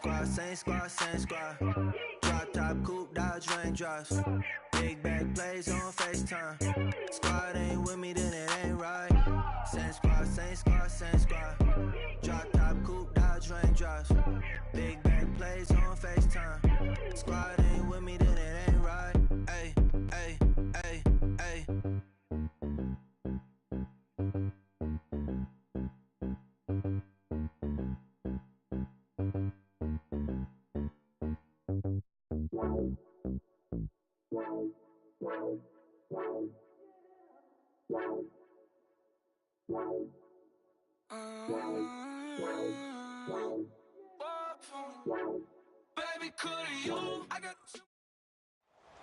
squad, same squad, same squad. Drop top, coupe, dodge, raindrops. Big bag plays on FaceTime. Squad ain't with me, then it ain't right. Same squad, same squad, same squad. Drop top, coupe, dodge, raindrops. Big bag plays on FaceTime. Squad ain't with me, then it ain't right. Ay, ay, ay, ay.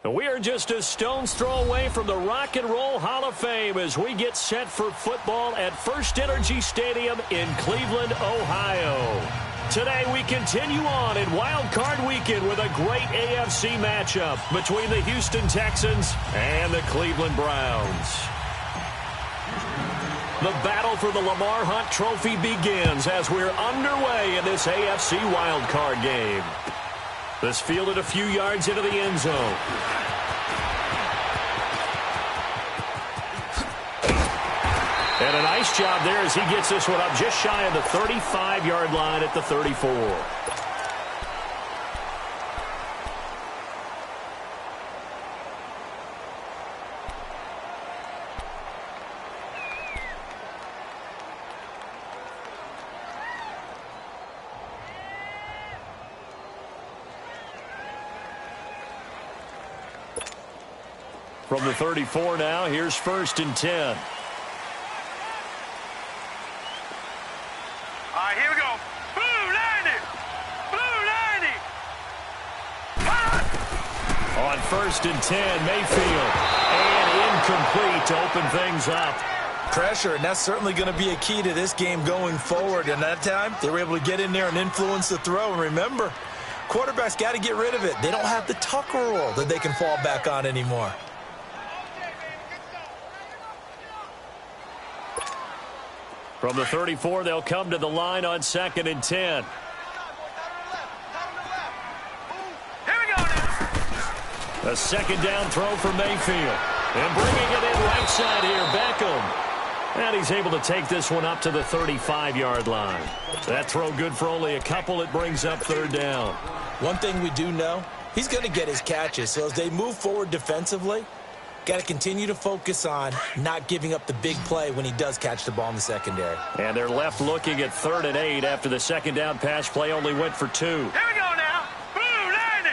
We are just a stone's throw away from the Rock and Roll Hall of Fame as we get set for football at First Energy Stadium in Cleveland, Ohio. Today we continue on in Wild Card Weekend with a great AFC matchup between the Houston Texans and the Cleveland Browns. The battle for the Lamar Hunt Trophy begins as we're underway in this AFC Wild Card game. This fielded a few yards into the end zone. And a nice job there as he gets this one up just shy of the 35-yard line at the 34. From the 34 now, here's 1st and 10. All right, here we go. Blue 90! Blue 90! On 1st and 10, Mayfield. And incomplete to open things up. Pressure, and that's certainly going to be a key to this game going forward. And that time, they were able to get in there and influence the throw. And remember, quarterbacks got to get rid of it. They don't have the Tucker rule that they can fall back on anymore. From the 34, they'll come to the line on 2nd and 10. Here we go now. A 2nd down throw for Mayfield. And bringing it in right side here, Beckham. And he's able to take this one up to the 35-yard line. That throw good for only a couple. It brings up 3rd down. One thing we do know, he's going to get his catches. So as they move forward defensively, got to continue to focus on not giving up the big play when he does catch the ball in the secondary. And they're left looking at 3rd and 8 after the 2nd down pass play only went for 2. Here we go now. Blue 90!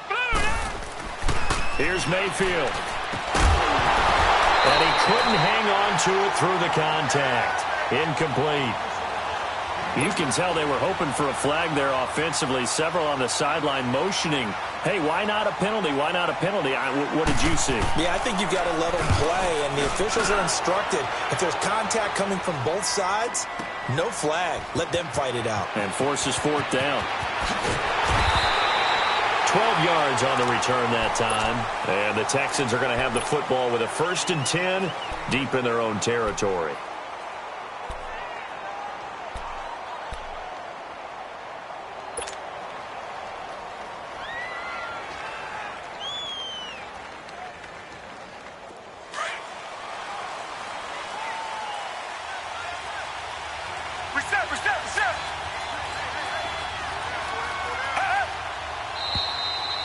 Blue 90! Here's Mayfield. And he couldn't hang on to it through the contact. Incomplete. You can tell they were hoping for a flag there offensively. Several on the sideline motioning, hey, why not a penalty? Why not a penalty? What did you see? Yeah, I think you've got to let them play, and the officials are instructed. If there's contact coming from both sides, no flag. Let them fight it out. And forces 4th down. 12 yards on the return that time. And the Texans are going to have the football with a 1st and 10 deep in their own territory.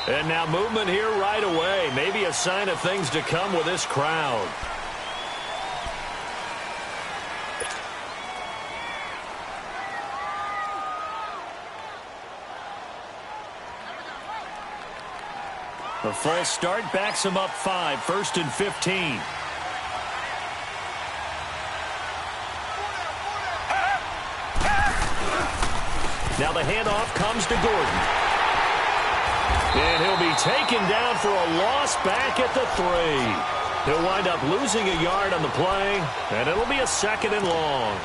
And now movement here right away. Maybe a sign of things to come with this crowd. The false start backs him up 5, 1st and 15. Now the handoff comes to Gordon. And he'll be taken down for a loss back at the 3. He'll wind up losing a yard on the play, and it'll be a 2nd and long.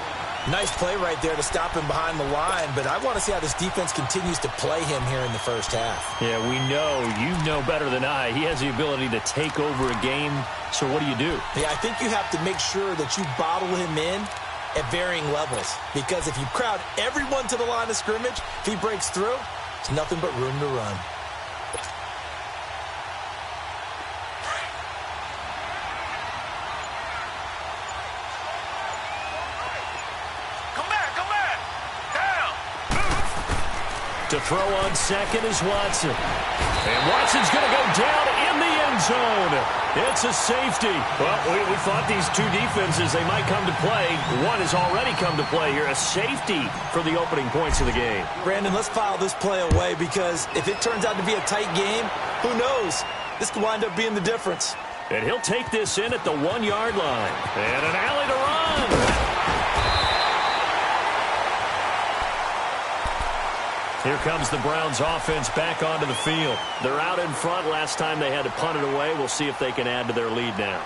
Nice play right there to stop him behind the line, but I want to see how this defense continues to play him here in the first half. Yeah, we know. You know better than I. He has the ability to take over a game, so what do you do? Yeah, I think you have to make sure that you bottle him in at varying levels, because if you crowd everyone to the line of scrimmage, if he breaks through, It's nothing but room to run. Come back, down. To throw on second is Watson. And Watson's going to go down in the end zone. It's a safety. Well, we thought these two defenses, they might come to play. One has already come to play here. A safety for the opening points of the game. Brandon, let's file this play away because if it turns out to be a tight game, who knows? This could wind up being the difference. And he'll take this in at the 1-yard line. And an alley to run. Here comes the Browns offense back onto the field. They're out in front. Last time they had to punt it away. We'll see if they can add to their lead now.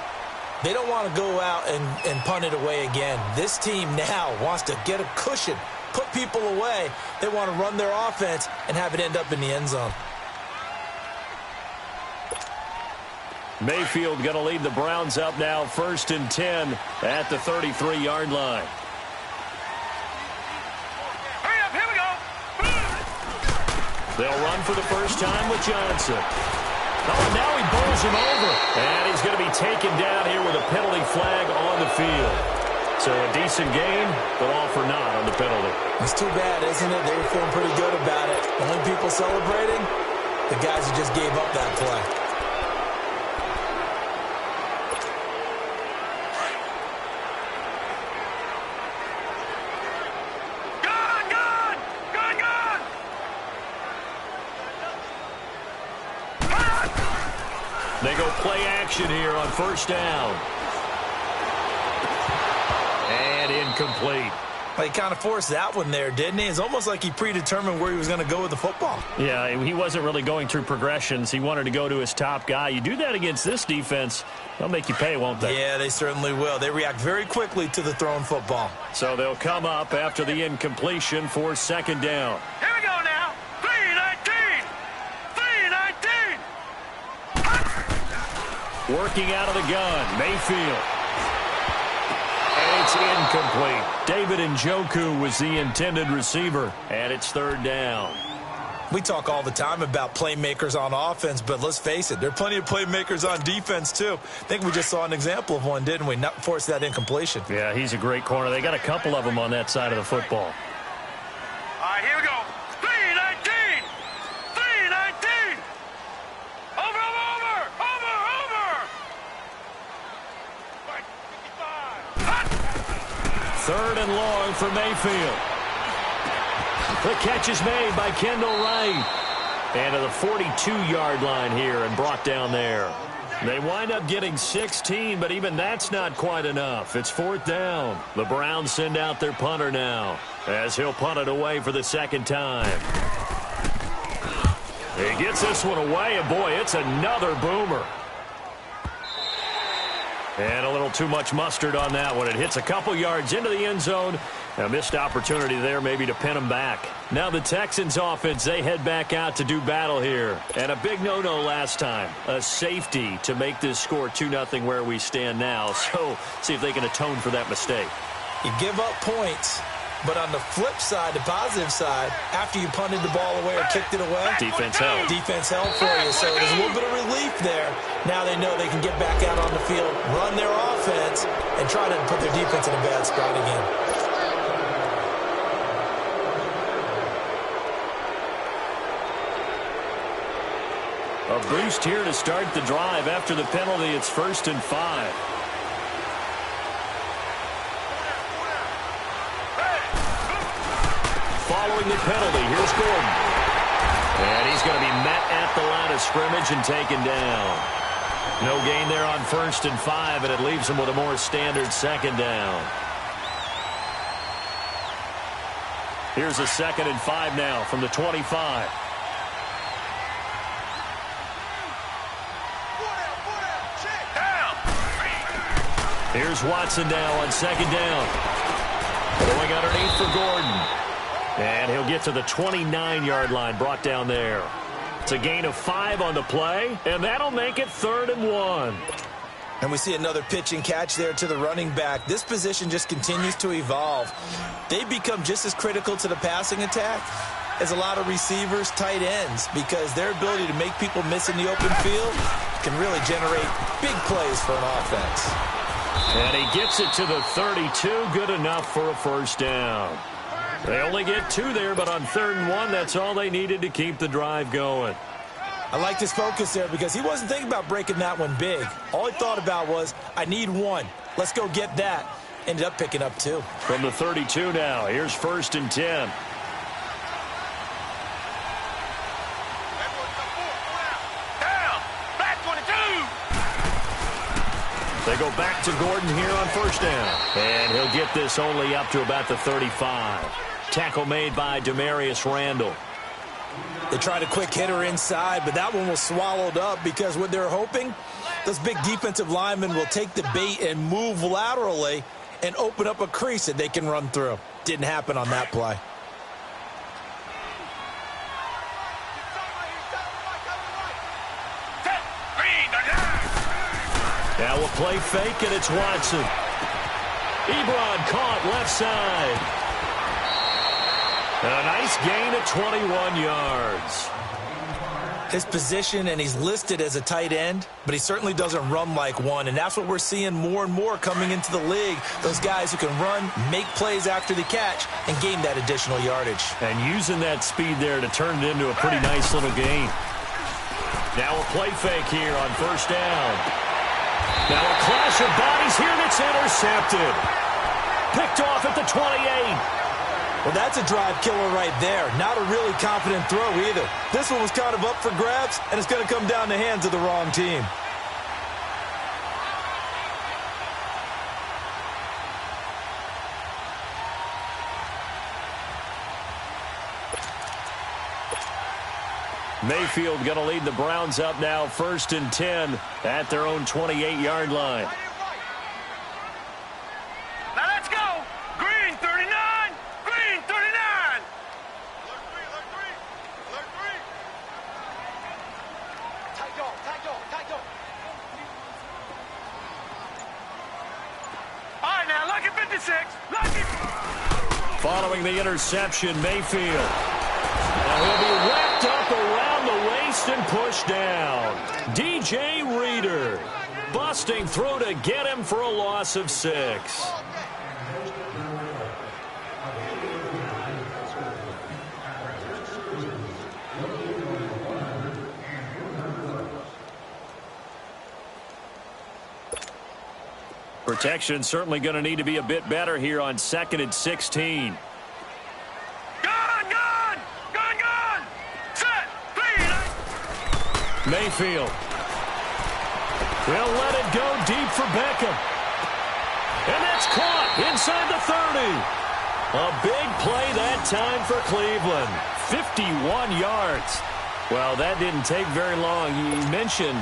They don't want to go out and punt it away again. This team now wants to get a cushion, put people away. They want to run their offense and have it end up in the end zone. Mayfield going to lead the Browns up now, 1st and 10 at the 33-yard line. They'll run for the first time with Johnson. Oh, and now he bowls him over. And he's going to be taken down here with a penalty flag on the field. So a decent game, but all for naught on the penalty. It's too bad, isn't it? They were feeling pretty good about it. The only people celebrating, the guys who just gave up that play. They go play action here on first down. And incomplete. Well, he kind of forced that one there, didn't he? It's almost like he predetermined where he was going to go with the football. Yeah, he wasn't really going through progressions. He wanted to go to his top guy. You do that against this defense, they'll make you pay, won't they? Yeah, they certainly will. They react very quickly to the thrown football. So they'll come up after the incompletion for 2nd down. Here we go now. 3-19. 3-19. Working out of the gun, Mayfield. And it's incomplete. David Njoku was the intended receiver, and it's 3rd down. We talk all the time about playmakers on offense, but let's face it, there are plenty of playmakers on defense, too. I think we just saw an example of one, didn't we? Not force that incompletion. Yeah, he's a great corner. They got a couple of them on that side of the football. All right, here we go. 3-19. 3-19. Over. 3rd and long for Mayfield. The catch is made by Kendall Wright. And to the 42-yard line here and brought down there. They wind up getting 16, but even that's not quite enough. It's 4th down. The Browns send out their punter now as he'll punt it away for the 2nd time. He gets this one away, and boy, it's another boomer. And a little too much mustard on that one. It hits a couple yards into the end zone. A missed opportunity there maybe to pin him back. Now the Texans offense, they head back out to do battle here. And a big no-no last time. A safety to make this score 2-0 where we stand now. So see if they can atone for that mistake. You give up points, but on the flip side, the positive side, after you punted the ball away or kicked it away, defense held. Defense held for you. So there's a little bit of relief there. Now they know they can get back out on the field, run their offense, and try to put their defense in a bad spot again. A boost here to start the drive. After the penalty, it's 1st and 5. Following the penalty, here's Gordon. And he's going to be met at the line of scrimmage and taken down. No gain there on 1st and 5, and it leaves him with a more standard 2nd down. Here's a 2nd and 5 now from the 25. Here's Watson now on 2nd down. Going underneath for Gordon. And he'll get to the 29-yard line, brought down there. It's a gain of 5 on the play, and that'll make it 3rd and 1. And we see another pitch and catch there to the running back. This position just continues to evolve. They become just as critical to the passing attack is a lot of receivers, tight ends, because their ability to make people miss in the open field can really generate big plays for an offense. And he gets it to the 32, good enough for a first down. They only get 2 there, but on 3rd and 1, that's all they needed to keep the drive going. I liked his focus there because he wasn't thinking about breaking that one big. All he thought about was, I need 1. Let's go get that. Ended up picking up 2. From the 32 now, here's 1st and 10. They go back to Gordon here on 1st down. And he'll get this only up to about the 35. Tackle made by Demarius Randall. They tried a quick hitter inside, but that one was swallowed up because what they're hoping, those big defensive linemen will take the bait and move laterally and open up a crease that they can run through. Didn't happen on that play. Now we'll play fake, and it's Watson. Ebron caught left side. And a nice gain of 21 yards. His position, and he's listed as a tight end, but he certainly doesn't run like one, and that's what we're seeing more and more coming into the league. Those guys who can run, make plays after the catch, and gain that additional yardage. And using that speed there to turn it into a pretty nice little gain. Now a play fake here on 1st down. Now a clash of bodies here, and it's intercepted. Picked off at the 28. Well, that's a drive killer right there. Not a really confident throw either. This one was kind of up for grabs, and it's going to come down the hands of the wrong team. Mayfield going to lead the Browns up now, 1st and 10 at their own 28-yard line. Now let's go. Green 39. Green 39. Alert 3. Alert 3. Tight go. All right, now look at 56. Look it. Following the interception, Mayfield. And he'll be wrapped up around the waist and pushed down. DJ Reader busting through to get him for a loss of 6. Protection certainly going to need to be a bit better here on 2nd and 16. Mayfield. They'll let it go deep for Beckham. And that's caught inside the 30. A big play that time for Cleveland. 51 yards. Well, that didn't take very long. You mentioned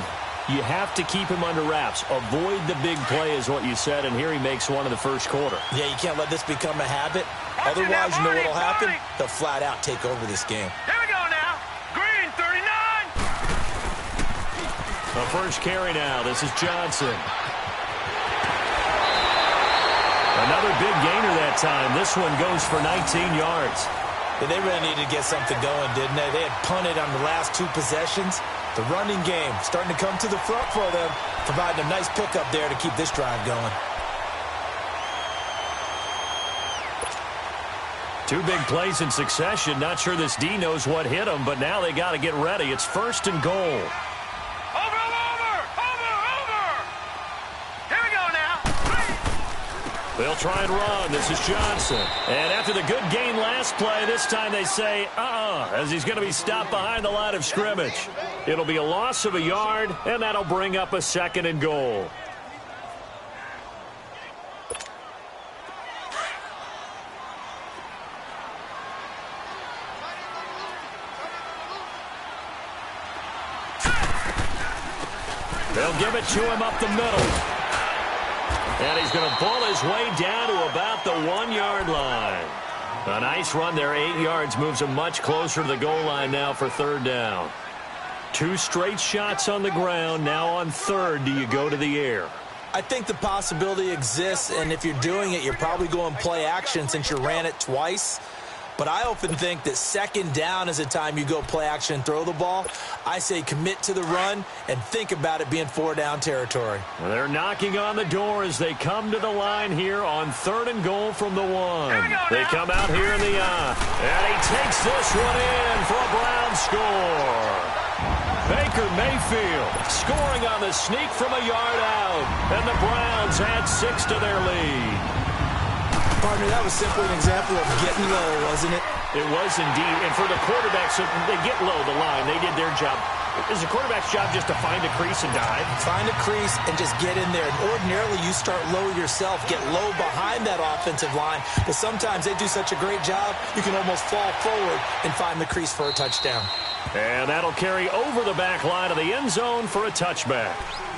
you have to keep him under wraps. Avoid the big play is what you said, and here he makes one in the 1st quarter. Yeah, you can't let this become a habit. Otherwise, you know what will happen? They'll flat out take over this game. Here we go now. Green 39. The first carry now. This is Johnson. Another big gainer that time. This one goes for 19 yards. Yeah, they really needed to get something going, didn't they? They had punted on the last 2 possessions. The running game starting to come to the front for them, providing a nice pickup there to keep this drive going. 2 big plays in succession. Not sure this D knows what hit him, but now they got to get ready. It's 1st and goal. They'll try and run. This is Johnson. And after the good gain last play, this time they say, as he's going to be stopped behind the line of scrimmage. It'll be a loss of a yard, and that'll bring up a 2nd and goal. They'll give it to him up the middle. And he's going to pull his way down to about the 1-yard line. A nice run there, 8 yards, moves him much closer to the goal line now for 3rd down. 2 straight shots on the ground. Now on 3rd, do you go to the air? I think the possibility exists, and if you're doing it, you're probably going play action since you ran it twice. But I often think that second down is a time you go play action and throw the ball. I say commit to the run and think about it being 4-down territory. Well, they're knocking on the door as they come to the line here on 3rd and goal from the 1. They come out here in the eye. And he takes this one in for a Brown score. Baker Mayfield scoring on the sneak from a yard out. And the Browns add 6 to their lead. Partner, that was simply an example of getting low, wasn't it? It was indeed. And for the quarterbacks, they get low the line. They did their job. It's the quarterback's job just to find a crease and dive. Find a crease and just get in there. And ordinarily, you start low yourself, get low behind that offensive line. But sometimes they do such a great job, you can almost fall forward and find the crease for a touchdown. And that'll carry over the back line of the end zone for a touchback.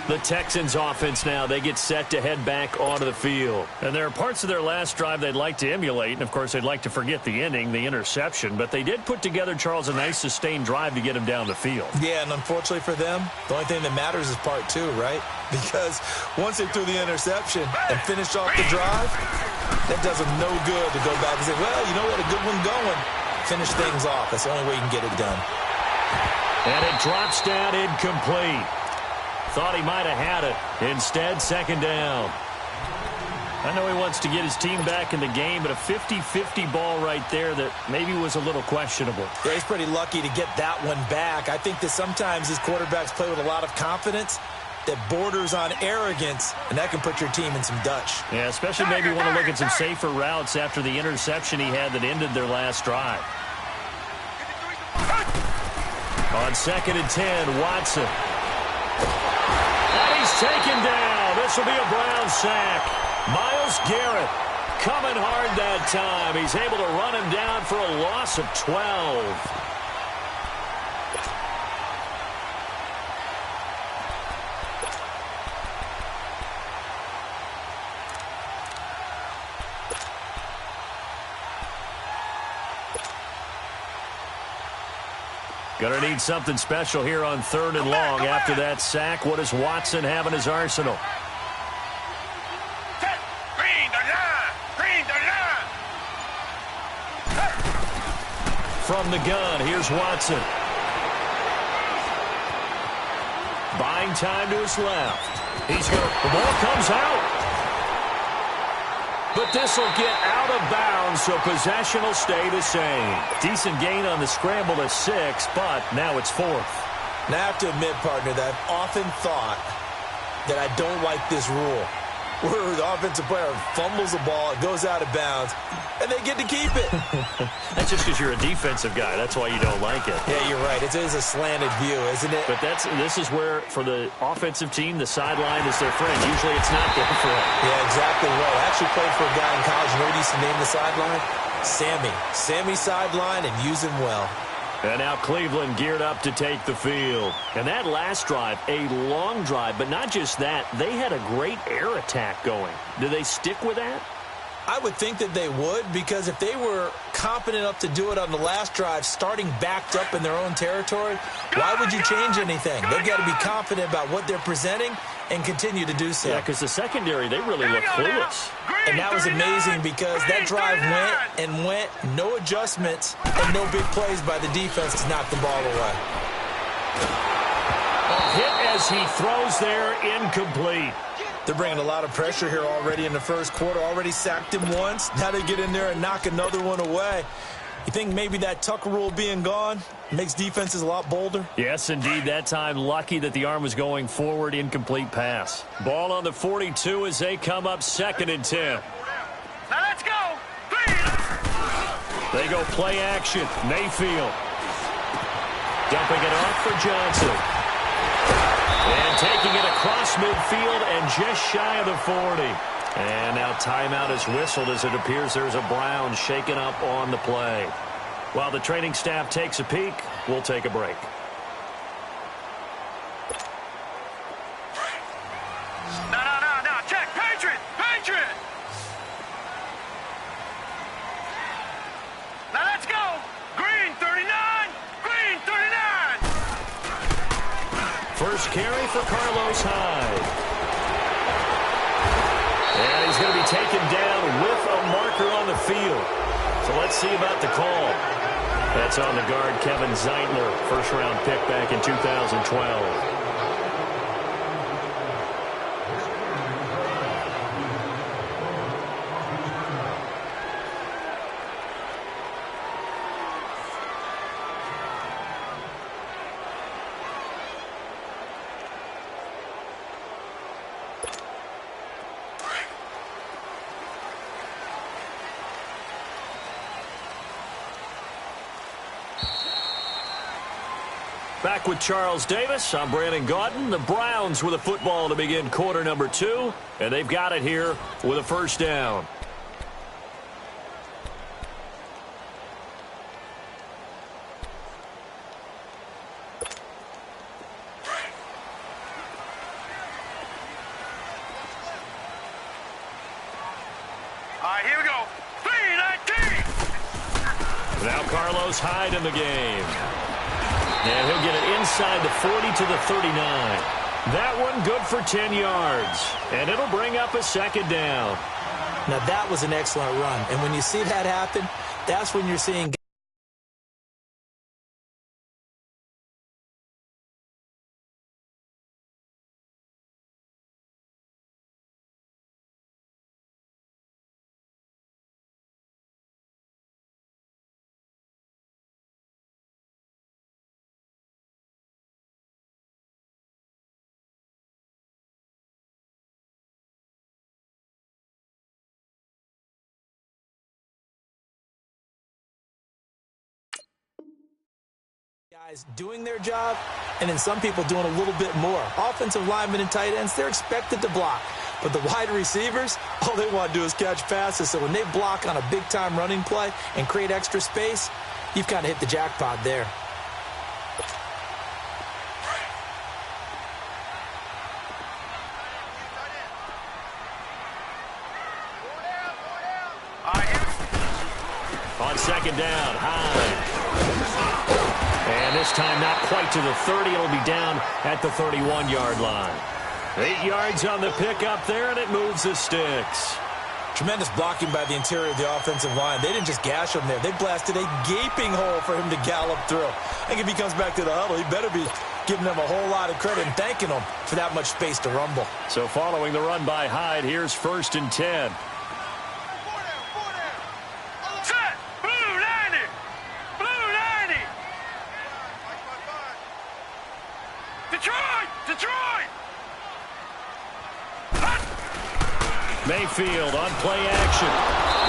The Texans offense now, they get set to head back onto the field. And there are parts of their last drive they'd like to emulate. And, of course, they'd like to forget the inning, the interception. But they did put together, Charles, a nice sustained drive to get him down the field. Yeah, and unfortunately for them, the only thing that matters is part 2, right? Because once they threw the interception and finished off the drive, that does them no good to go back and say, well, you know what, a good one going. Finish things off. That's the only way you can get it done. And it drops down incomplete. Thought he might have had it. Instead, 2nd down. I know he wants to get his team back in the game, but a 50-50 ball right there that maybe was a little questionable. Yeah, he's pretty lucky to get that one back. I think that sometimes these quarterbacks play with a lot of confidence that borders on arrogance, and that can put your team in some Dutch. Yeah, especially maybe want to look at some safer routes after the interception he had that ended their last drive. On 2nd and 10, Watson. And he's taken down. This will be a Brown sack. Myles Garrett coming hard that time. He's able to run him down for a loss of 12. Gonna need something special here on 3rd and long. After that sack, what does Watson have in his arsenal? Green the line! Green the line! From the gun, here's Watson. Buying time to his left. The ball comes out. But this will get out of bounds, so possession will stay the same. Decent gain on the scramble to 6, but now it's 4th. Now, I have to admit, partner, that I've often thought that I don't like this rule, where the offensive player fumbles the ball, it goes out of bounds, and they get to keep it. That's just because you're a defensive guy. That's why you don't like it. Yeah, you're right. It is a slanted view, isn't it? But this is where, for the offensive team, the sideline is their friend. Usually it's not their friend. Yeah, exactly right. I actually played for a guy in college. You know what he used to name the sideline? Sammy. Sammy sideline, and use him well. And now Cleveland geared up to take the field. And that last drive, a long drive, but not just that, they had a great air attack going. Do they stick with that? I would think that they would, because if they were competent enough to do it on the last drive, starting backed up in their own territory, why would you change anything? They've got to be confident about what they're presenting and continue to do so. Yeah, because the secondary, they really look clueless. And that was amazing because that drive went, no adjustments, and no big plays by the defense to knock the ball away. Hit as he throws there, incomplete. They're bringing a lot of pressure here already in the first quarter. Already sacked him once. Now they get in there and knock another one away. You think maybe that Tucker rule being gone makes defenses a lot bolder? Yes, indeed. That time, lucky that the arm was going forward. Incomplete pass. Ball on the 42 as they come up 2nd and 10. Now let's go! They go play action. Mayfield. Dumping it off for Johnson. And taking it across midfield and just shy of the 40. And now timeout is whistled as it appears there's a Brown shaken up on the play. While the training staff takes a peek, we'll take a break. No, check! Patriot! Patriot! Now let's go! Green 39! Green 39! First carry for Carlos Hyde. And he's going to be taken down with a marker on the field. So let's see about the call. That's on the guard, Kevin Zeitler, first-round pick back in 2012. Back with Charles Davis, I'm Brandon Gaudin. The Browns with a football to begin quarter number 2, and they've got it here with a first down. All right, here we go. 3-19. Now Carlos Hyde in the game. And he'll get it inside the 40 to the 39. That one good for 10 yards. And it'll bring up a second down. Now, that was an excellent run. And when you see that happen, that's when you're seeing guys doing their job, and then some people doing a little bit more. Offensive linemen and tight ends, they're expected to block. But the wide receivers, all they want to do is catch passes. So when they block on a big-time running play and create extra space, you've kind of hit the jackpot there. On second down, Hyde. And this time not quite to the 30. It'll be down at the 31-yard line. 8 yards on the pickup there, and it moves the sticks. Tremendous blocking by the interior of the offensive line. They didn't just gash him there. They blasted a gaping hole for him to gallop through. I think if he comes back to the huddle, he better be giving them a whole lot of credit and thanking them for that much space to rumble. So following the run by Hyde, here's 1st and 10. Mayfield on play action.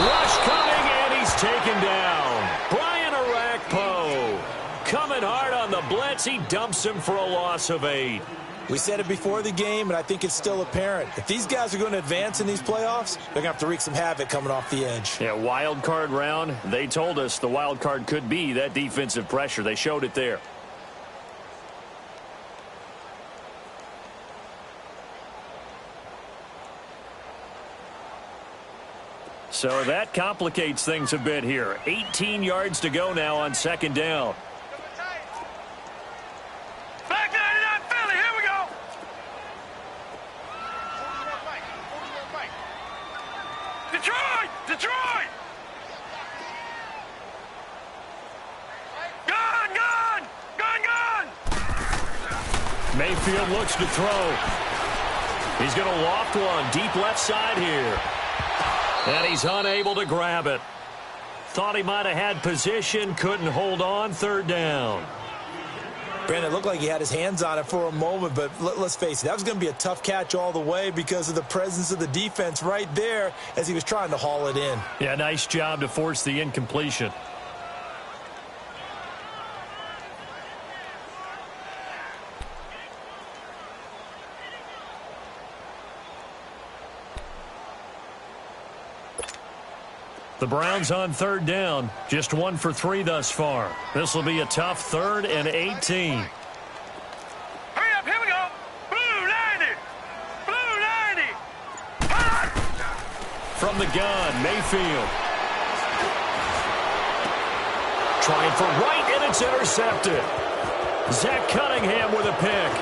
Rush coming, and he's taken down. Brian Arakpo coming hard on the blitz. He dumps him for a loss of 8. We said it before the game, and I think it's still apparent. If these guys are going to advance in these playoffs, they're going to have to wreak some havoc coming off the edge. Yeah, wild card round. They told us the wild card could be that defensive pressure. They showed it there. So that complicates things a bit here. 18 yards to go now on second down. Back 99 Philly, here we go. Detroit! Detroit! Gun! Gun! Gun! Gun! Mayfield looks to throw. He's going to loft one deep left side here. And he's unable to grab it. Thought he might have had position, couldn't hold on, 3rd down. Brandon, it looked like he had his hands on it for a moment, but let's face it, that was going to be a tough catch all the way because of the presence of the defense right there as he was trying to haul it in. Yeah, nice job to force the incompletion. The Browns on 3rd down, just 1 for 3 thus far. This will be a tough 3rd and 18. Hurry up, here we go. Blue 90. Blue 90. Hot. From the gun, Mayfield. Trying for right, and it's intercepted. Zach Cunningham with a pick.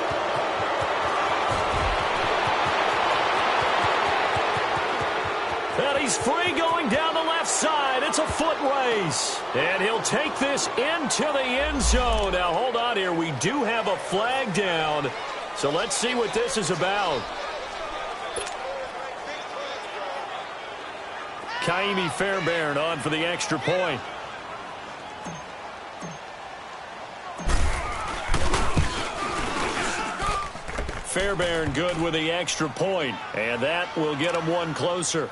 He's free going down the left side. It's a foot race. And he'll take this into the end zone. Now, hold on here. We do have a flag down. So let's see what this is about. Kaimi Fairbairn on for the extra point. Fairbairn good with the extra point, and that will get him one closer.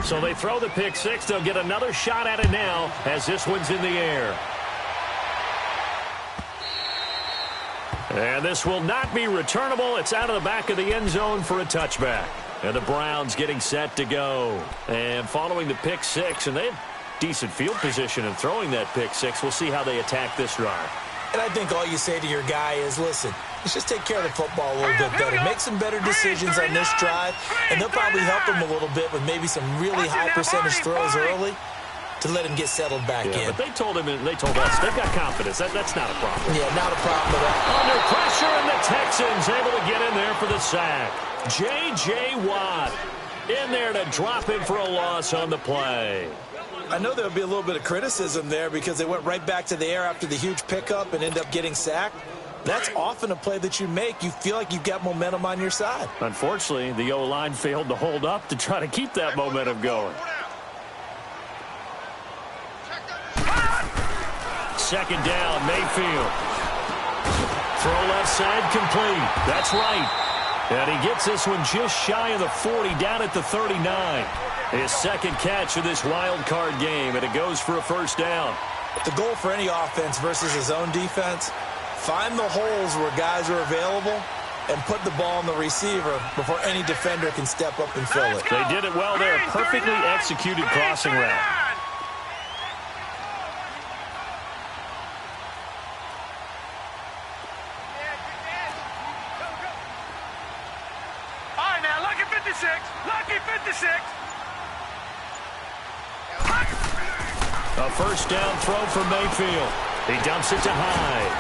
So they throw the pick six. They'll get another shot at it now as this one's in the air. And this will not be returnable. It's out of the back of the end zone for a touchback. And the Browns getting set to go. And following the pick six, and they have decent field position in throwing that pick six. We'll see how they attack this drive. And I think all you say to your guy is, listen, let's just take care of the football a little bit better. Make some better decisions on this drive, and they'll probably help him a little bit with maybe some really high percentage throws early to let him get settled back in. But they told him, and they told us, they've got confidence. That's not a problem. Yeah, not a problem at all. Under pressure, and the Texans able to get in there for the sack. J.J. Watt in there to drop him for a loss on the play. I know there'll be a little bit of criticism there because they went right back to the air after the huge pickup and end up getting sacked. That's often a play that you make. You feel like you've got momentum on your side. Unfortunately, the O-line failed to hold up to try to keep that momentum going. Second down, Mayfield. Throw left side complete. That's right. And he gets this one just shy of the 40, down at the 39. His second catch of this wild card game, and it goes for a first down. The goal for any offense versus his own defense, find the holes where guys are available and put the ball on the receiver before any defender can step up and fill it. They did it well there. Perfectly executed crossing route. All right, now, lucky 56. Lucky 56. A first down throw for Mayfield. He dumps it to Hyde.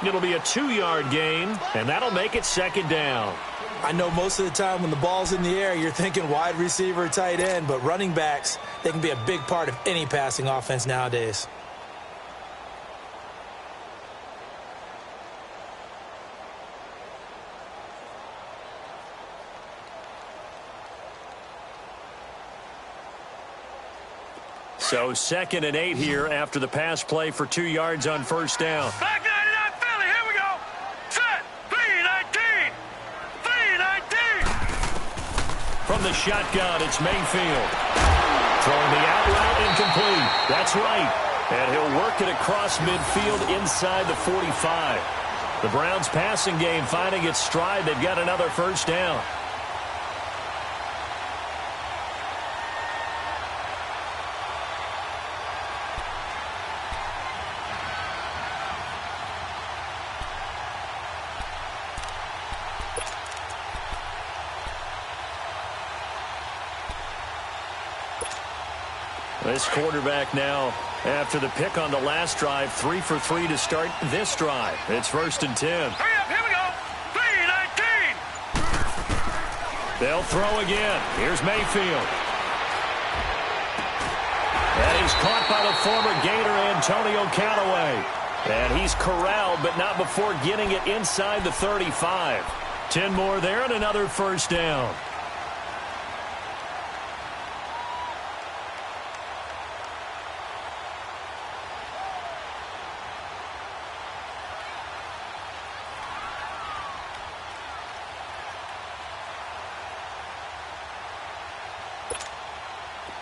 It'll be a 2-yard gain, and that'll make it second down. I know most of the time when the ball's in the air, you're thinking wide receiver, tight end, but running backs, they can be a big part of any passing offense nowadays. So 2nd and 8 here after the pass play for 2 yards on first down. Back 99 Philly, here we go. Set, 3-19. 3-19. From the shotgun, it's Mayfield. Throwing the out route incomplete. That's right. And he'll work it across midfield inside the 45. The Browns passing game finding its stride. They've got another first down. This quarterback now, after the pick on the last drive, 3 for 3 to start this drive. It's 1st and 10. Hurry up, here we go. 3-19. They'll throw again. Here's Mayfield. And he's caught by the former Gator Antonio Callaway. And he's corralled, but not before getting it inside the 35. 10 more there and another first down.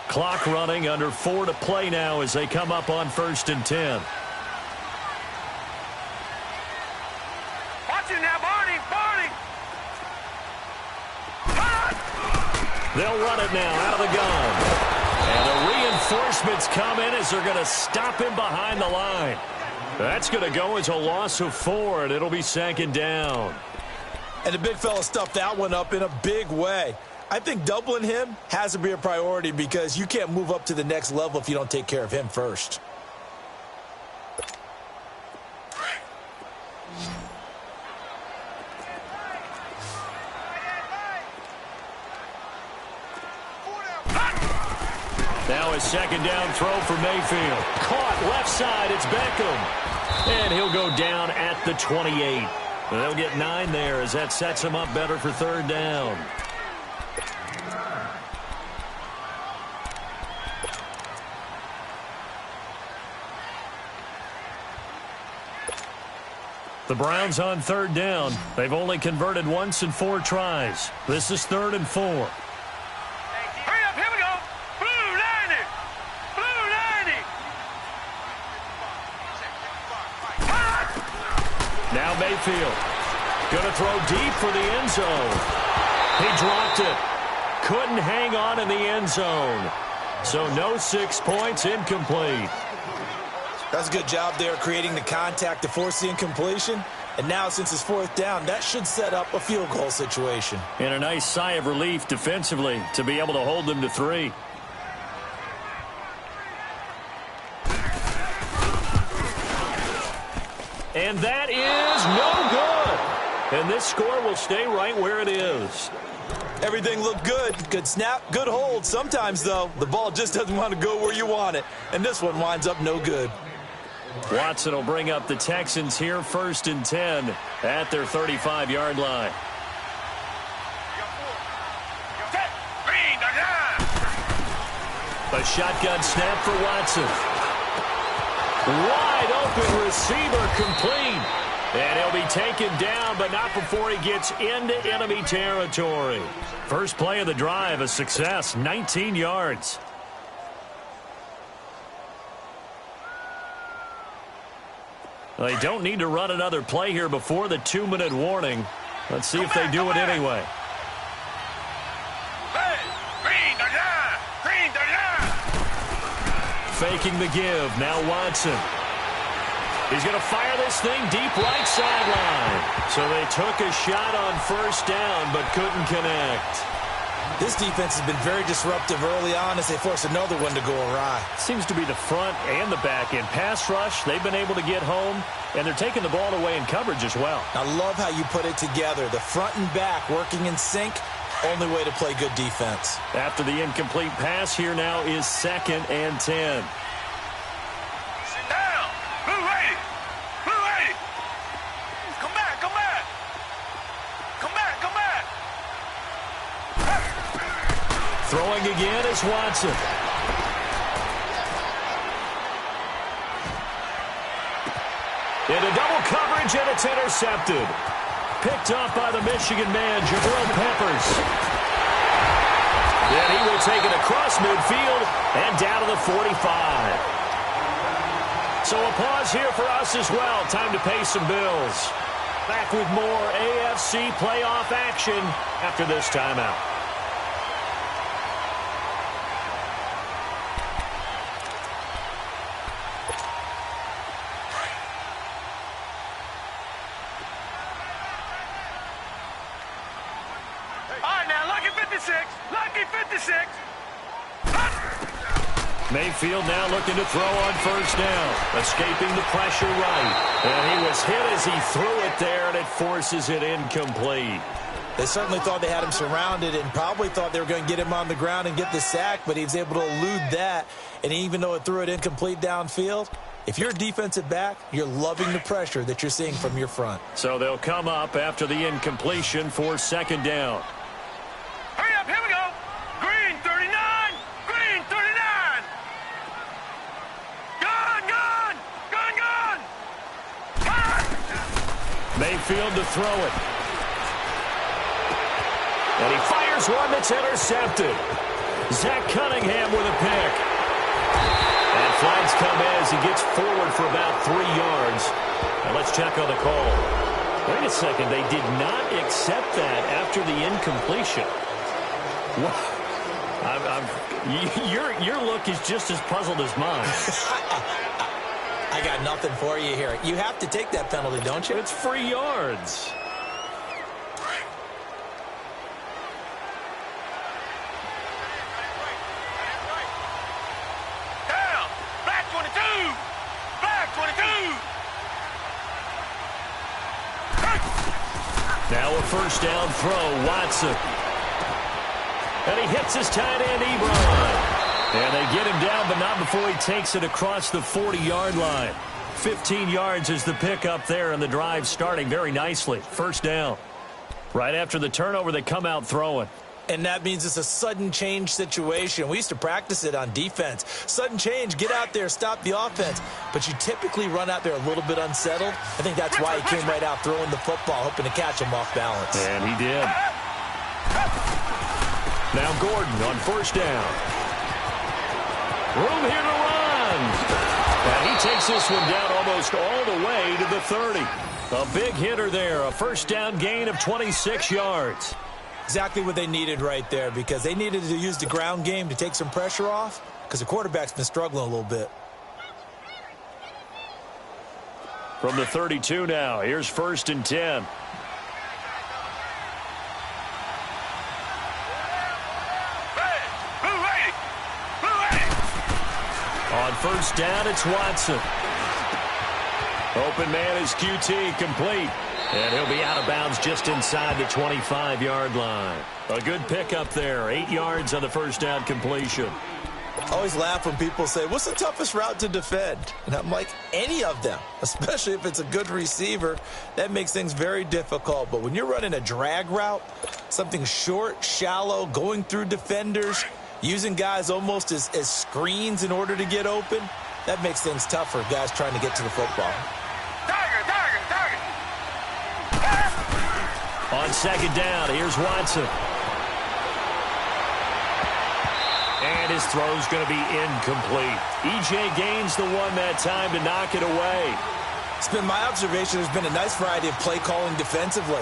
Clock running, under 4 to play now as they come up on 1st and 10. Watch it now, Barney. Barney. They'll run it now out of the gun. And the reinforcements come in as they're going to stop him behind the line. That's going to go as a loss of 4, and it'll be 2nd down. And the big fella stuffed that one up in a big way. I think doubling him has to be a priority because you can't move up to the next level if you don't take care of him first. Now a second down throw for Mayfield. Caught left side. It's Beckham. And he'll go down at the 28. They'll get 9 there as that sets him up better for third down. The Browns on third down. They've only converted once in 4 tries. This is 3rd and 4. Hurry up, here we go. Blue 90. Blue 90. Now Mayfield. Going to throw deep for the end zone. He dropped it. Couldn't hang on in the end zone. So no 6 points, incomplete. That's a good job there creating the contact to force the incompletion. And now since it's 4th down, that should set up a field goal situation. And a nice sigh of relief defensively to be able to hold them to 3. And that is no good. And this score will stay right where it is. Everything looked good. Good snap, good hold. Sometimes, though, the ball just doesn't want to go where you want it. And this one winds up no good. Watson will bring up the Texans here 1st and 10 at their 35-yard line. A shotgun snap for Watson. Wide open receiver complete. And he'll be taken down, but not before he gets into enemy territory. First play of the drive, a success, 19 yards. They don't need to run another play here before the 2-minute warning. Let's see if they do it anyway. Faking the give. Now Watson. He's going to fire this thing deep right sideline. So they took a shot on 1st down but couldn't connect. This defense has been very disruptive early on as they force another one to go awry. Seems to be the front and the back end. Pass rush, they've been able to get home, and they're taking the ball away in coverage as well. I love how you put it together. The front and back working in sync, only way to play good defense. After the incomplete pass, here now is 2nd and 10. Sit down. Blue 80. Blue 80. Come back, come back. Come back, come back. Throwing again is Watson. Into double coverage, and it's intercepted. Picked up by the Michigan man, Jabril Peppers. Then he will take it across midfield and down to the 45. So a pause here for us as well. Time to pay some bills. Back with more AFC playoff action after this timeout. Mayfield now looking to throw on 1st down. Escaping the pressure right. And he was hit as he threw it there, and it forces it incomplete. They certainly thought they had him surrounded and probably thought they were going to get him on the ground and get the sack, but he was able to elude that. And even though it threw it incomplete downfield, if you're a defensive back, you're loving the pressure that you're seeing from your front. So they'll come up after the incompletion for 2nd down. Hurry up, here we go. Green 39. Green 39. Gun, gun. Gun, gun. Gun. Mayfield to throw it. And he fires one that's intercepted. Zach Cunningham with a pick. And flags come as he gets forward for about 3 yards. Now let's check on the call. Wait a second. They did not accept that after the incompletion. What? Your look is just as puzzled as mine. I got nothing for you here. You have to take that penalty, don't you? It's free yards. Down. Black 22. Black 22. Now a 1st down throw, Watson. And he hits his tight end, Ebron. And they get down before he takes it across the 40-yard line. 15 yards is the pickup there, and the drive starting very nicely. First down. Right after the turnover, they come out throwing. And that means it's a sudden change situation. We used to practice it on defense. Sudden change, get out there, stop the offense. But you typically run out there a little bit unsettled. I think that's why he came right out throwing the football, hoping to catch him off balance. And he did. Now Gordon on first down. Room here to run. And he takes this one down almost all the way to the 30. A big hitter there, a first down gain of 26 yards. Exactly what they needed right there, because they needed to use the ground game to take some pressure off, because the quarterback's been struggling a little bit. From the 32 now, here's first and 10. On first down, it's Watson. Open man is QT, complete. And he'll be out of bounds just inside the 25-yard line. A good pickup there, 8 yards on the first down completion. I always laugh when people say, what's the toughest route to defend? And I'm like, any of them, especially if it's a good receiver. That makes things very difficult. But when you're running a drag route, something short, shallow, going through defenders, using guys almost as screens in order to get open, that makes things tough for guys trying to get to the football. On second down, here's Watson. And his throw's going to be incomplete. E.J. Gaines the one that time to knock it away. It's been my observation there's been a nice variety of play calling defensively.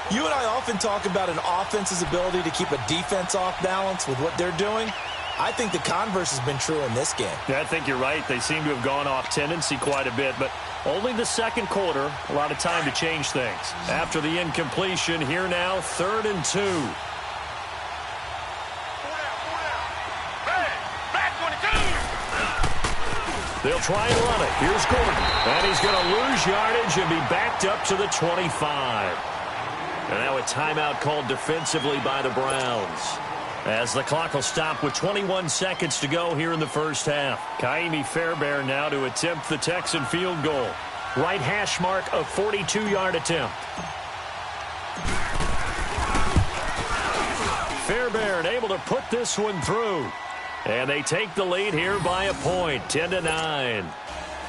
You and I often talk about an offense's ability to keep a defense off balance with what they're doing. I think the converse has been true in this game. Yeah, I think you're right. They seem to have gone off tendency quite a bit, but only the second quarter, a lot of time to change things. After the incompletion, here now, 3rd and 2. They'll try and run it. Here's Gordon. And he's going to lose yardage and be backed up to the 25. And now a timeout called defensively by the Browns, as the clock will stop with 21 seconds to go here in the first half. Kaimi Fairbairn now to attempt the Texan field goal. Right hash mark, a 42-yard attempt. Fairbairn able to put this one through. And they take the lead here by a point, 10-9.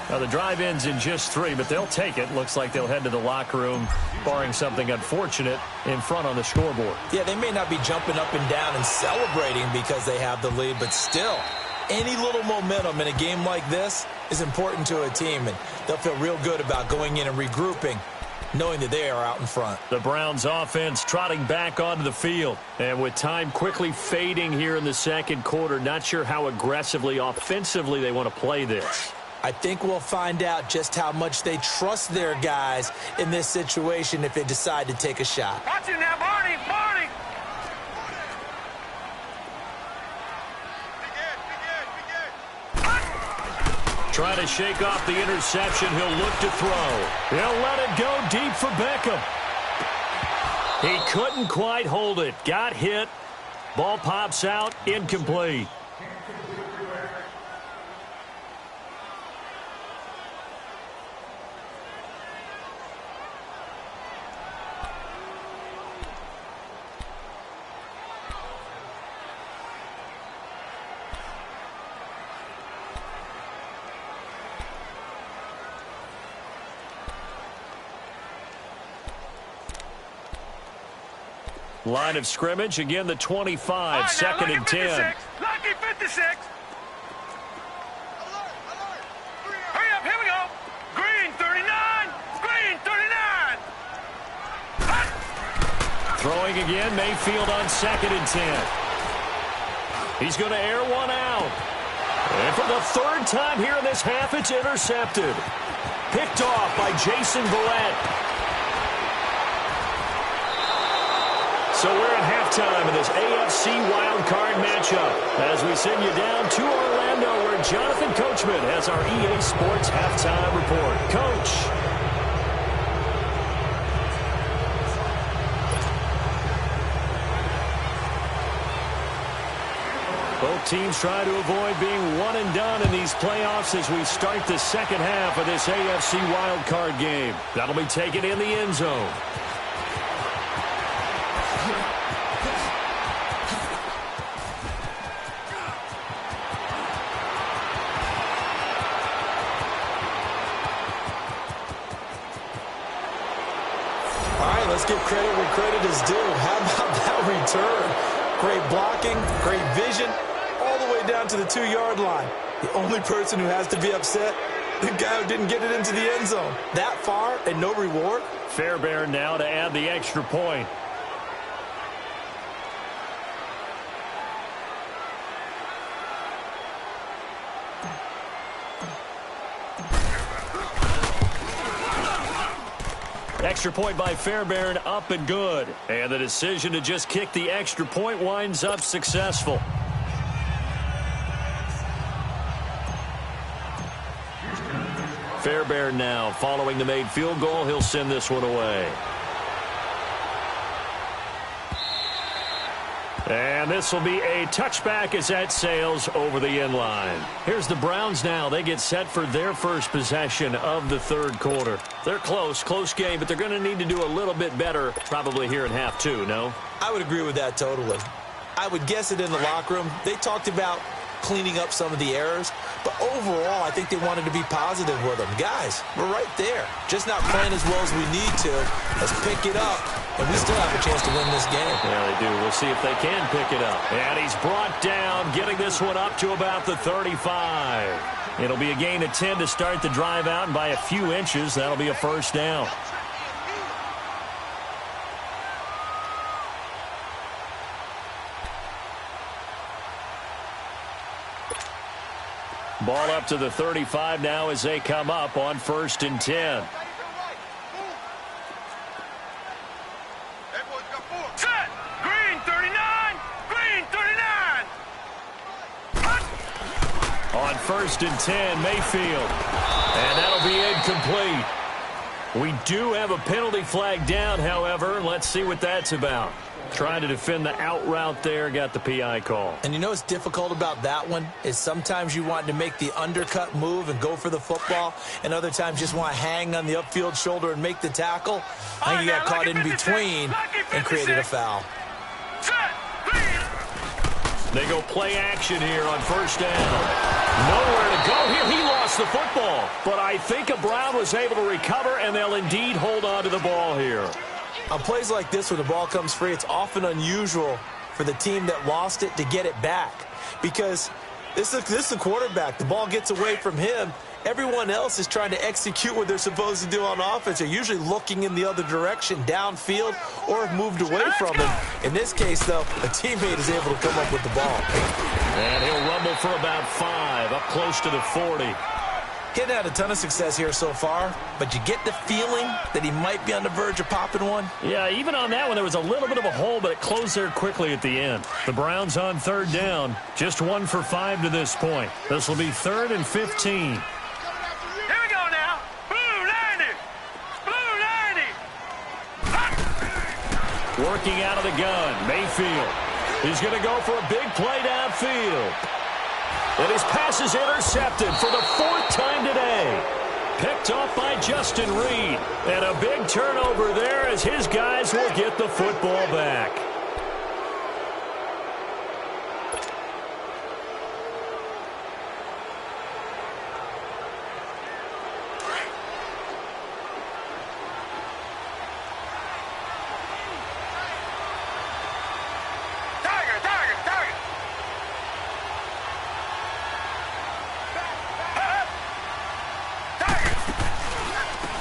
Now the drive ends in just 3, but they'll take it. Looks like they'll head to the locker room, barring something unfortunate, in front on the scoreboard. Yeah, they may not be jumping up and down and celebrating because they have the lead, but still, any little momentum in a game like this is important to a team, and they'll feel real good about going in and regrouping, knowing that they are out in front. The Browns offense trotting back onto the field. And with time quickly fading here in the second quarter, not sure how aggressively, offensively they want to play this. I think we'll find out just how much they trust their guys in this situation if they decide to take a shot. Watch it now, Barney! Barney! Trying to shake off the interception. He'll look to throw. He'll let it go deep for Beckham. He couldn't quite hold it. Got hit. Ball pops out. Incomplete. Line of scrimmage, again the 25, right, second and 10. Lucky 56. Hurry up, here we go. Green 39, Green 39. Throwing again, Mayfield on second and 10. He's going to air one out. And for the third time here in this half, it's intercepted. Picked off by Jason Verrett. So we're at halftime in this AFC wildcard matchup as we send you down to Orlando, where Jonathan Coachman has our EA Sports halftime report. Coach. Both teams trying to avoid being one and done in these playoffs as we start the second half of this AFC wildcard game. That'll be taken in the end zone. Let's give credit where credit is due. How about that return? Great blocking, great vision, all the way down to the 2-yard line. The only person who has to be upset, the guy who didn't get it into the end zone. That far and no reward? Fairbairn now to add the extra point. Extra point by Fairbairn, up and good. And the decision to just kick the extra point winds up successful. Fairbairn now following the made field goal. He'll send this one away. And this will be a touchback as that sails over the end line. Here's the Browns now. They get set for their first possession of the third quarter. They're close game, but they're going to need to do a little bit better probably here in half two, no? I would agree with that totally. I would guess it in the locker room. They talked about cleaning up some of the errors, but overall, I think they wanted to be positive with them. Guys, we're right there. Just not playing as well as we need to. Let's pick it up, and we still have a chance to win this game. Yeah, they do. We'll see if they can pick it up. And he's brought down, getting this one up to about the 35. It'll be a gain of 10 to start the drive out, and by a few inches, that'll be a first down. Ball up to the 35 now as they come up on 1st and 10. Set! Green 39! Green 39! On 1st and 10, Mayfield. And that'll be incomplete. We do have a penalty flag down, however. Let's see what that's about. Trying to defend the out route there, got the PI call. And you know what's difficult about that one is sometimes you want to make the undercut move and go for the football, and other times just want to hang on the upfield shoulder and make the tackle. I think he got caught in between and created a foul. They go play action here on 1st down. Nowhere to go here. He lost the football. But I think Brown was able to recover, and they'll indeed hold on to the ball here. On plays like this where the ball comes free, it's often unusual for the team that lost it to get it back. Because this is the quarterback. The ball gets away from him. Everyone else is trying to execute what they're supposed to do on offense. They're usually looking in the other direction, downfield, or have moved away from him. In this case, though, a teammate is able to come up with the ball. And he'll rumble for about 5, up close to the 40. He hadn't had a ton of success here so far, but you get the feeling that he might be on the verge of popping one. Yeah, even on that one, there was a little bit of a hole, but it closed there quickly at the end. The Browns on 3rd down, just 1 for 5 to this point. This will be 3rd and 15. Here we go now. Blue 90. Blue 90. Working out of the gun, Mayfield. He's going to go for a big play downfield. And his pass is intercepted for the 4th time today. Picked off by Justin Reed. And a big turnover there as his guys will get the football back.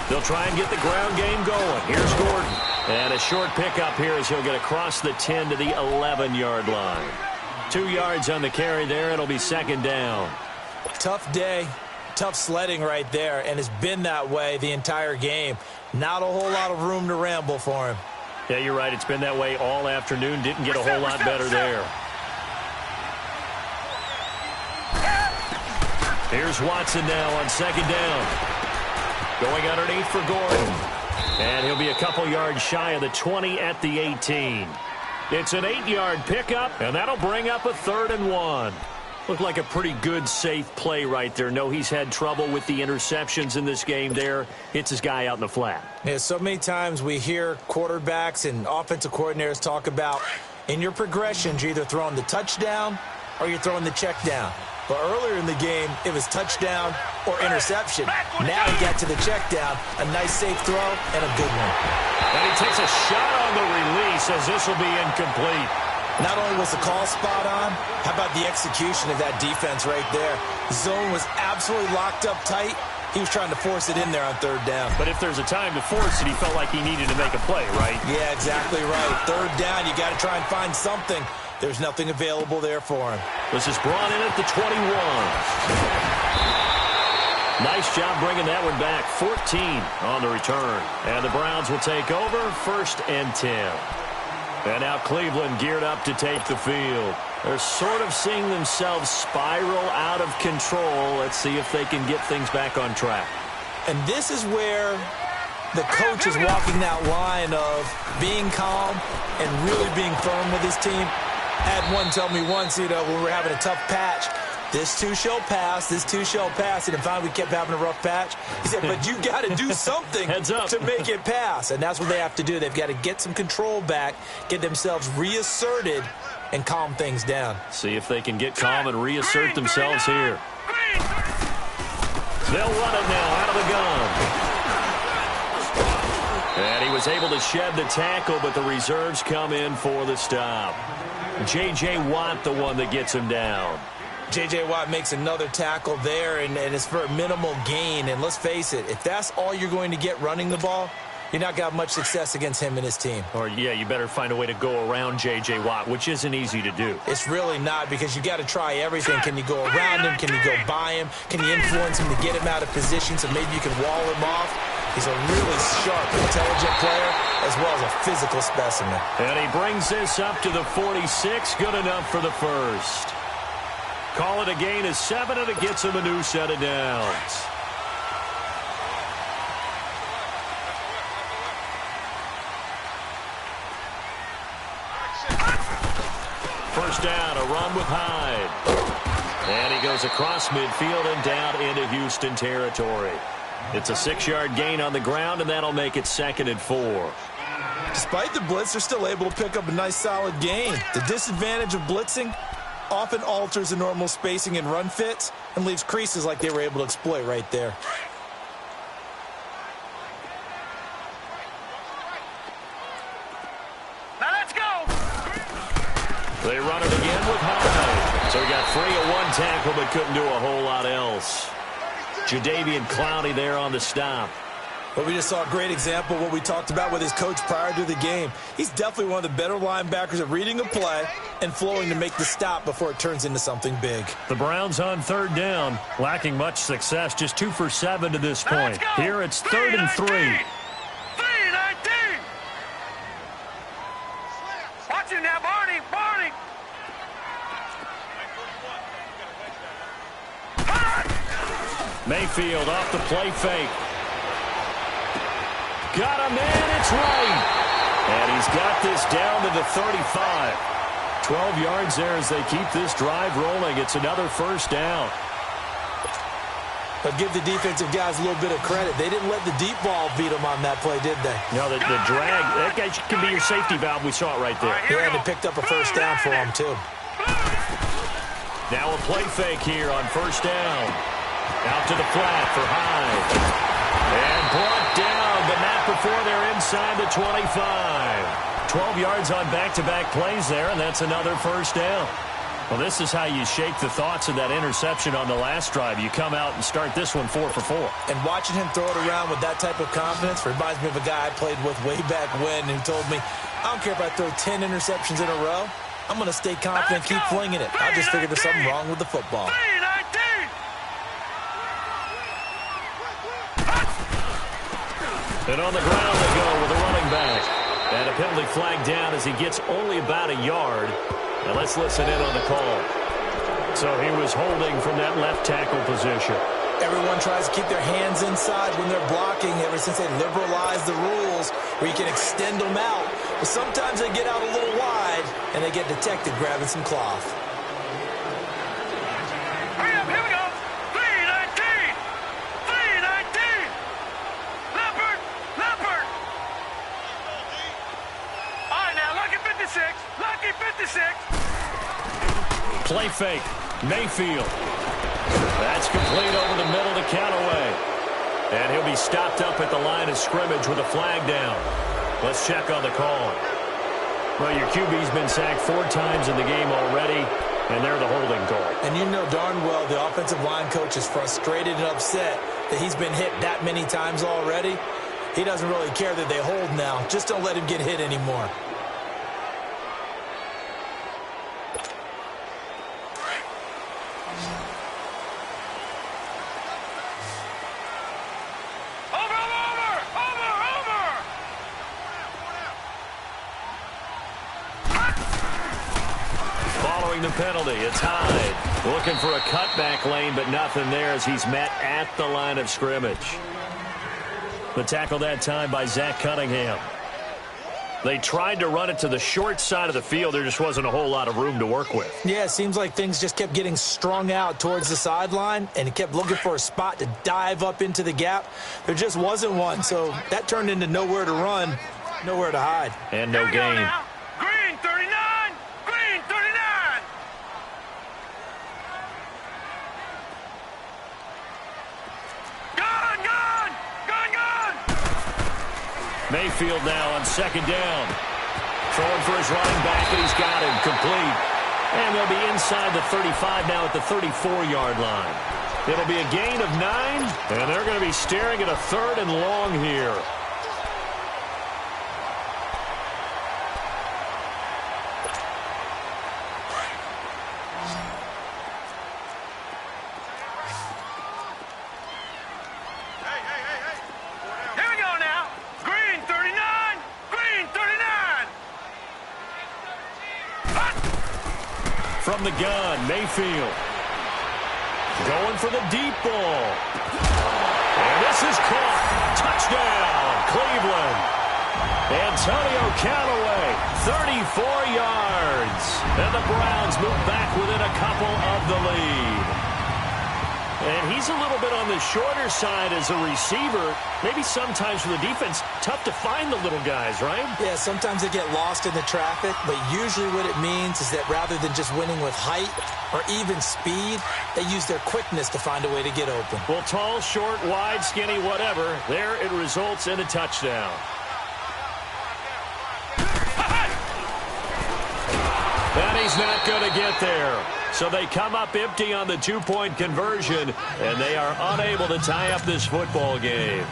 They'll try and get the ground game going. Here's Gordon. And a short pickup here as he'll get across the 10 to the 11-yard line. 2 yards on the carry there. It'll be 2nd down. Tough day, tough sledding right there, and it's been that way the entire game. Not a whole lot of room to ramble for him. Yeah, you're right. It's been that way all afternoon. Didn't get a whole lot better there. Here's Watson now on 2nd down. Going underneath for Gordon. And he'll be a couple yards shy of the 20 at the 18. It's an 8-yard pickup, and that'll bring up a 3rd and 1. Looked like a pretty good, safe play right there. No, he's had trouble with the interceptions in this game there. Hits his guy out in the flat. Yeah, so many times we hear quarterbacks and offensive coordinators talk about in your progressions, you're either throwing the touchdown or you're throwing the check down. But earlier in the game, it was touchdown or interception. Now he got to the check down, a nice safe throw, and a good one. And he takes a shot on the release as this will be incomplete. Not only was the call spot on, how about the execution of that defense right there? The zone was absolutely locked up tight. He was trying to force it in there on third down. But if there's a time to force it, he felt like he needed to make a play, right? Yeah, exactly right. Third down, you got to try and find something. There's nothing available there for him. This is brought in at the 21. Nice job bringing that one back. 14 on the return. And the Browns will take over, 1st and 10. And now Cleveland geared up to take the field. They're sort of seeing themselves spiral out of control. Let's see if they can get things back on track. And this is where the coach is walking that line of being calm and really being firm with his team. Had one tell me once, when we were having a tough patch, this too shall pass, this too shall pass. And finally we kept having a rough patch. He said, but you got to do something to make it pass. And that's what they have to do. They've got to get some control back, get themselves reasserted, and calm things down. See if they can get calm and reassert themselves here. They'll run it now out of the gun. And he was able to shed the tackle, but the reserves come in for the stop. J.J. Watt, the one that gets him down. J.J. Watt makes another tackle there, and it's for a minimal gain. And let's face it, if that's all you're going to get running the ball, you're not going to have much success against him and his team. Or, yeah, you better find a way to go around J.J. Watt, which isn't easy to do. It's really not, because you got to try everything. Can you go around him? Can you go by him? Can you influence him to get him out of position so maybe you can wall him off? He's a really sharp, intelligent player, as well as a physical specimen. And he brings this up to the 46. Good enough for the first. Call it a gain of 7, and it gets him a new set of downs. First down, a run with Hyde. And he goes across midfield and down into Houston territory. It's a 6-yard gain on the ground, and that'll make it 2nd and 4. Despite the blitz, they're still able to pick up a nice, solid gain. The disadvantage of blitzing often alters the normal spacing and run fits and leaves creases like they were able to exploit right there. Now let's go. They run it again with Hyde. So he got free of one tackle but couldn't do a whole lot else. Jadeveon Clowney there on the stop. But we just saw a great example of what we talked about with his coach prior to the game. He's definitely one of the better linebackers at reading a play and flowing to make the stop before it turns into something big. The Browns on 3rd down, lacking much success, just 2 for 7 to this point. Here it's 3rd and 3. 3-19. Watch him now, Barney. Mayfield off the play fake. Got him in, it's right. And he's got this down to the 35. 12 yards there as they keep this drive rolling. It's another first down. But give the defensive guys a little bit of credit. They didn't let the deep ball beat them on that play, did they? No, the drag, that guy can be your safety valve. We saw it right there. Yeah, and they picked up a first down for him, too. Now a play fake here on first down. Out to the flat for Hyde. And brought down, but not before they're inside the 25. 12 yards on back-to-back plays there, and that's another first down. Well, this is how you shake the thoughts of that interception on the last drive. You come out and start this one 4 for 4. And watching him throw it around with that type of confidence reminds me of a guy I played with way back when who told me, I don't care if I throw 10 interceptions in a row. I'm going to stay confident, keep flinging it. I just figured there's something wrong with the football. And on the ground they go with a running back. And a penalty flag down as he gets only about a yard. Now let's listen in on the call. So he was holding from that left tackle position. Everyone tries to keep their hands inside when they're blocking ever since they liberalized the rules where you can extend them out. But sometimes they get out a little wide and they get detected grabbing some cloth. fake. Mayfield. That's complete over the middle to Callaway. And he'll be stopped up at the line of scrimmage with a flag down. Let's check on the call. Well, your QB's been sacked 4 times in the game already, and they're the holding call. And you know darn well the offensive line coach is frustrated and upset that he's been hit that many times already. He doesn't really care that they hold now. Just don't let him get hit anymore. The penalty. It's Hyde looking for a cutback lane, but nothing there as he's met at the line of scrimmage. The tackle that time by Zach Cunningham. They tried to run it to the short side of the field. There just wasn't a whole lot of room to work with. Yeah, it seems like things just kept getting strung out towards the sideline, and he kept looking for a spot to dive up into the gap. There just wasn't one, so that turned into nowhere to run, nowhere to hide. And no gain. Green 39! Green 39! Mayfield now on second down. Throwing for his running back, and he's got him complete. And they'll be inside the 35 now at the 34-yard line. It'll be a gain of 9, and they're going to be staring at a 3rd and long here. From the gun, Mayfield. Going for the deep ball. And this is caught. Touchdown, Cleveland. Antonio Callaway, 34 yards. And the Browns move back within a couple of the lead. And he's a little bit on the shorter side as a receiver. Maybe sometimes for the defense, tough to find the little guys, right? Yeah, sometimes they get lost in the traffic, but usually what it means is that rather than just winning with height or even speed, they use their quickness to find a way to get open. Well, tall, short, wide, skinny, whatever, there it results in a touchdown. And he's not going to get there. So they come up empty on the 2-point conversion, and they are unable to tie up this football game.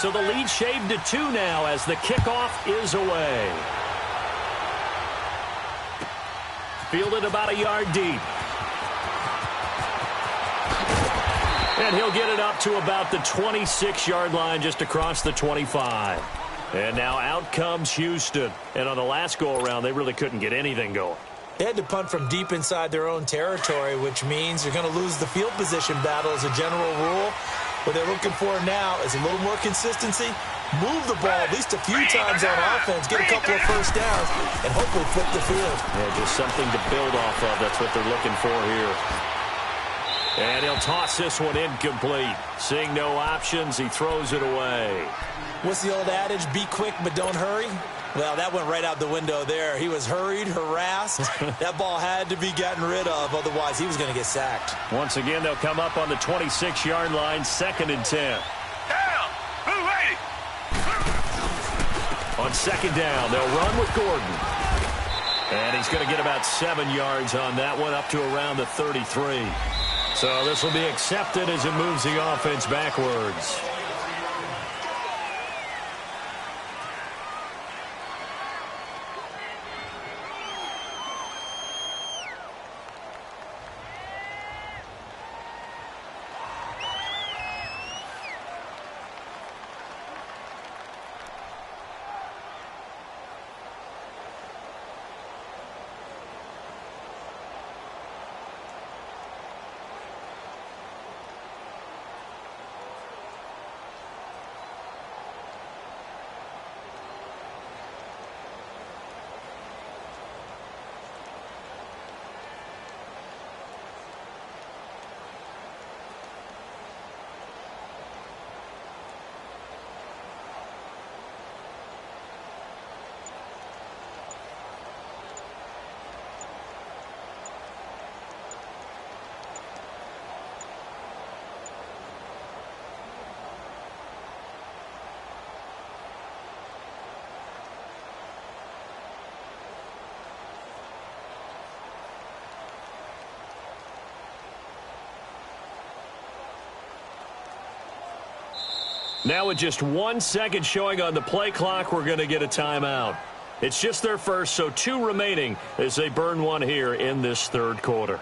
So the lead shaved to 2 now as the kickoff is away. Fielded about a yard deep. And he'll get it up to about the 26-yard line just across the 25. And now out comes Houston. And on the last go-around, they really couldn't get anything going. They had to punt from deep inside their own territory, which means you're going to lose the field position battle as a general rule. What they're looking for now is a little more consistency, move the ball at least a few times on offense, get a couple of first downs, and hopefully flip the field. Yeah, just something to build off of. That's what they're looking for here. And he'll toss this one incomplete. Seeing no options, he throws it away. What's the old adage? Be quick, but don't hurry. Well, that went right out the window there. He was hurried, harassed. That ball had to be gotten rid of, otherwise he was going to get sacked. Once again, they'll come up on the 26-yard line, 2nd and 10. Down! Blue lady! On 2nd down, they'll run with Gordon. And he's going to get about 7 yards on that one, up to around the 33. So this will be accepted as it moves the offense backwards. Now with just 1 second showing on the play clock, we're going to get a timeout. It's just their first, so 2 remaining as they burn one here in this third quarter.